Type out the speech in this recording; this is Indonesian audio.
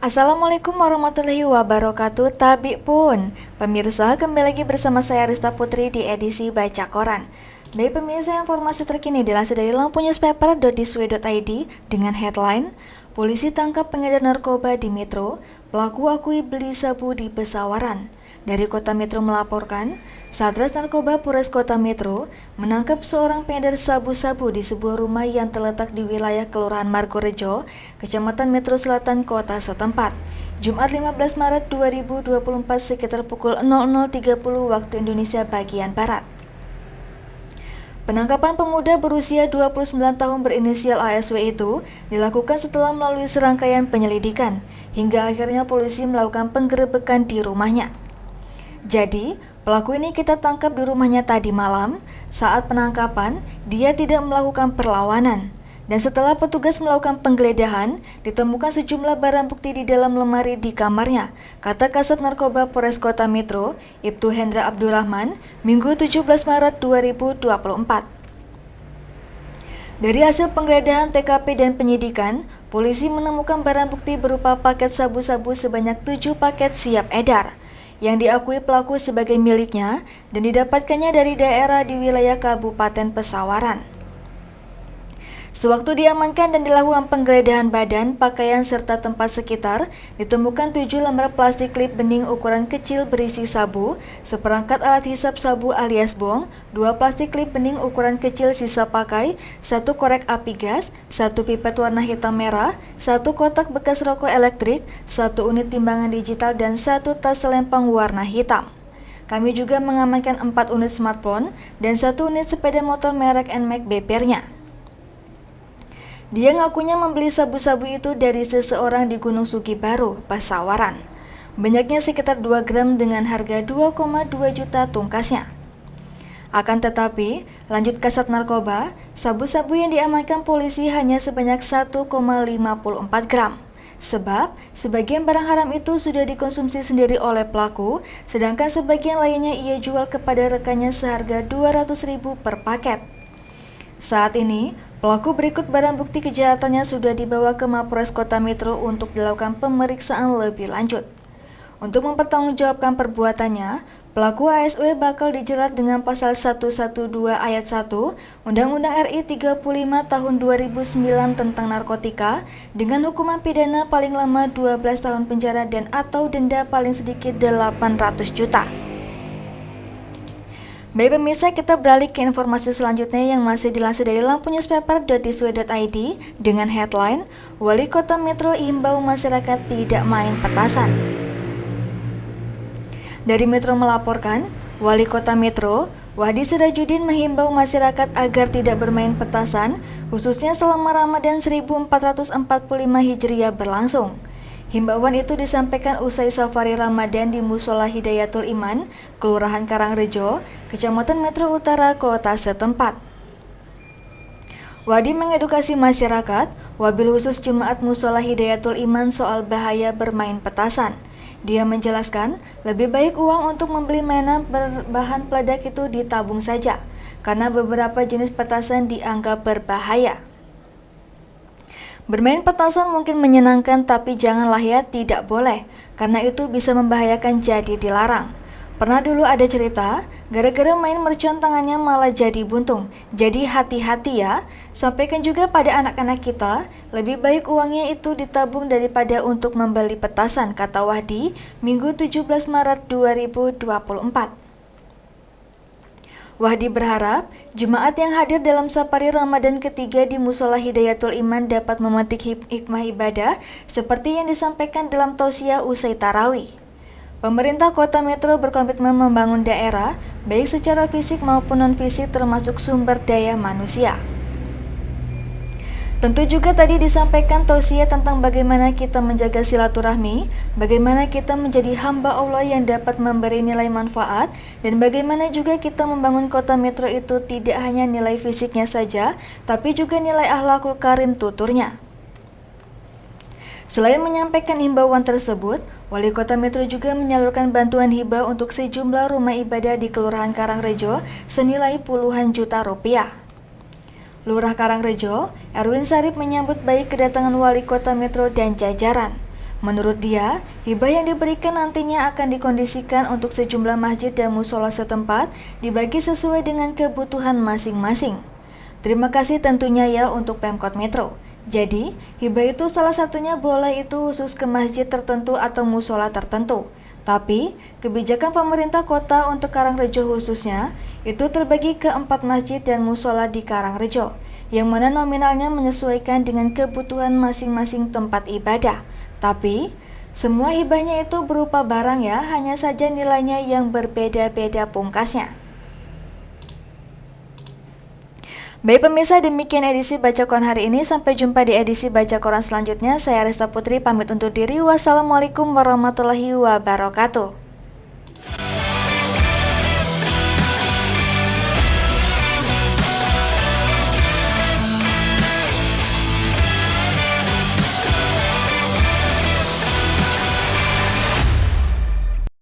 Assalamualaikum warahmatullahi wabarakatuh. Tabi pun pemirsa, kembali lagi bersama saya Rista Putri di edisi Baca Koran. Baik pemirsa, informasi terkini dilansir dari lampunewspaper.isw.id dengan headline Polisi tangkap pengedar narkoba di Metro, pelaku akui beli sabu di Pesawaran. Dari Kota Metro melaporkan, Satres Narkoba Polres Kota Metro menangkap seorang pengedar sabu-sabu di sebuah rumah yang terletak di wilayah Kelurahan Margorejo, Kecamatan Metro Selatan, Kota setempat. Jumat 15 Maret 2024 sekitar pukul 00.30 waktu Indonesia bagian Barat. Penangkapan pemuda berusia 29 tahun berinisial ASW itu dilakukan setelah melalui serangkaian penyelidikan, hingga akhirnya polisi melakukan penggerebekan di rumahnya. Jadi, pelaku ini kita tangkap di rumahnya tadi malam. Saat penangkapan, dia tidak melakukan perlawanan. Dan setelah petugas melakukan penggeledahan, ditemukan sejumlah barang bukti di dalam lemari di kamarnya, kata Kasat Narkoba Polres Kota Metro, Ibtu Hendra Abdurrahman, Minggu 17 Maret 2024. Dari hasil penggeledahan TKP dan penyidikan, polisi menemukan barang bukti berupa paket sabu-sabu sebanyak 7 paket siap edar, yang diakui pelaku sebagai miliknya dan didapatkannya dari daerah di wilayah Kabupaten Pesawaran. Sewaktu diamankan dan dilakukan penggeledahan badan, pakaian serta tempat sekitar, ditemukan 7 lembar plastik klip bening ukuran kecil berisi sabu, seperangkat alat hisap sabu alias bong, 2 plastik klip bening ukuran kecil sisa pakai, 1 korek api gas, 1 pipet warna hitam merah, 1 kotak bekas rokok elektrik, 1 unit timbangan digital dan 1 tas selempang warna hitam. Kami juga mengamankan 4 unit smartphone dan 1 unit sepeda motor merek NMAX BPR-nya. Dia ngakunya membeli sabu-sabu itu dari seseorang di Gunung Sugi Baru, Pesawaran. Banyaknya sekitar 2 gram dengan harga 2,2 juta tungkasnya. Akan tetapi, lanjut Kasat Narkoba, sabu-sabu yang diamankan polisi hanya sebanyak 1,54 gram. Sebab, sebagian barang haram itu sudah dikonsumsi sendiri oleh pelaku, sedangkan sebagian lainnya ia jual kepada rekannya seharga 200.000 per paket. Saat ini, pelaku berikut barang bukti kejahatannya sudah dibawa ke Mapolres Kota Metro untuk dilakukan pemeriksaan lebih lanjut. Untuk mempertanggungjawabkan perbuatannya, pelaku ASW bakal dijerat dengan pasal 112 ayat 1 Undang-Undang RI 35 tahun 2009 tentang narkotika dengan hukuman pidana paling lama 12 tahun penjara dan atau denda paling sedikit 800 juta. Baik pemirsa, kita beralih ke informasi selanjutnya yang masih dilansir dari lampunewspaper.isw.id dengan headline Wali Kota Metro imbau masyarakat tidak main petasan. Dari Metro melaporkan, Wali Kota Metro, Wahdi Sirajudin menghimbau masyarakat agar tidak bermain petasan, khususnya selama Ramadan 1445 Hijriah berlangsung. Himbauan itu disampaikan usai safari Ramadan di Musola Hidayatul Iman, Kelurahan Karangrejo, Kecamatan Metro Utara, Kota setempat. Wadi mengedukasi masyarakat, wabil khusus Jemaat Musola Hidayatul Iman soal bahaya bermain petasan. Dia menjelaskan, lebih baik uang untuk membeli mainan berbahan peledak itu ditabung saja, karena beberapa jenis petasan dianggap berbahaya. Bermain petasan mungkin menyenangkan, tapi janganlah ya, tidak boleh, karena itu bisa membahayakan, jadi dilarang. Pernah dulu ada cerita, gara-gara main mercon tangannya malah jadi buntung. Jadi hati-hati ya. Sampaikan juga pada anak-anak kita, lebih baik uangnya itu ditabung daripada untuk membeli petasan, kata Wahdi, Minggu 17 Maret 2024. Wahdi berharap jemaat yang hadir dalam safari Ramadan ketiga di Musola Hidayatul Iman dapat memetik hikmah ibadah seperti yang disampaikan dalam tausiah usai tarawih. Pemerintah Kota Metro berkomitmen membangun daerah baik secara fisik maupun non-fisik termasuk sumber daya manusia. Tentu juga tadi disampaikan tausiah tentang bagaimana kita menjaga silaturahmi, bagaimana kita menjadi hamba Allah yang dapat memberi nilai manfaat, dan bagaimana juga kita membangun Kota Metro itu tidak hanya nilai fisiknya saja, tapi juga nilai akhlakul karim tuturnya. Selain menyampaikan himbauan tersebut, Wali Kota Metro juga menyalurkan bantuan hibah untuk sejumlah rumah ibadah di Kelurahan Karangrejo senilai puluhan juta rupiah. Lurah Karangrejo, Erwin Sarip menyambut baik kedatangan Wali Kota Metro dan jajaran. Menurut dia, hibah yang diberikan nantinya akan dikondisikan untuk sejumlah masjid dan musola setempat dibagi sesuai dengan kebutuhan masing-masing. Terima kasih tentunya ya untuk Pemkot Metro. Jadi, hibah itu salah satunya boleh itu khusus ke masjid tertentu atau musola tertentu. Tapi, kebijakan pemerintah kota untuk Karangrejo khususnya, itu terbagi ke 4 masjid dan musola di Karangrejo, yang mana nominalnya menyesuaikan dengan kebutuhan masing-masing tempat ibadah. Tapi, semua hibahnya itu berupa barang ya, hanya saja nilainya yang berbeda-beda pungkasnya. Baik pemirsa, demikian edisi Baca Koran hari ini. Sampai jumpa di edisi Baca Koran selanjutnya. Saya Resta Putri pamit undur diri. Wassalamualaikum warahmatullahi wabarakatuh.